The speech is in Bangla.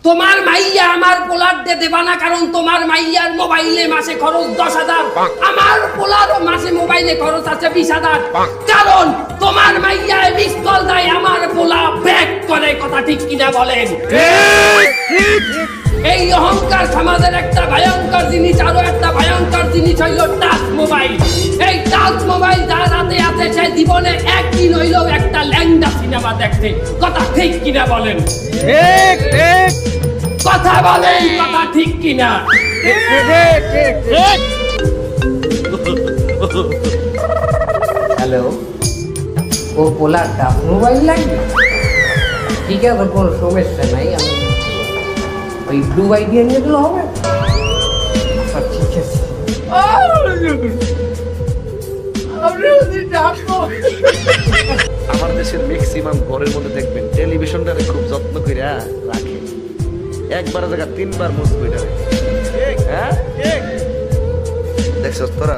তোমার মাইয়া আমার পোলার দে দেবা না, কারণ তোমার মাইয়ার মোবাইলে মাসে খরচ 10,000, আমার পোলার মাসে মোবাইলে খরচ আছে 20,000, কারণ তোমার মাইয়া মিসকল দেয়, আমার পোলা ব্যাক করে। কথা ঠিক কিনা বলেন? এই অহংকার সমাজের একটা ভয়ঙ্কর জিনিস। আরো একটা ভয়ঙ্কর জিনিস হইল টাচ মোবাইল। এই টাচ মোবাইল যার হাতে আছে সে জীবনে একদিন হইলেও একটা ল্যাংড়া সিনেমা দেখতে। কথা ঠিক কিনা বলেন? ঠিক ঠিক কথা বলেন, কথা ঠিক কিনা? ঠিক ঠিক ঠিক। হ্যালো, ও পোলার টাচ মোবাইল লাগবে? ঠিক আছে, কোনো সমস্যা নাই, আমি ওই ব্লু আইডিয়া নিয়ে গেলে হবে? আচ্ছা ঠিক আছে। আমার দেশের ম্যাক্সিমাম ঘরের মধ্যে দেখবেন টেলিভিশনটারে খুব যত্ন করে রাখে, একবার জায়গা 3বার মুছ করে। হ্যাঁ দেখছস তোরা?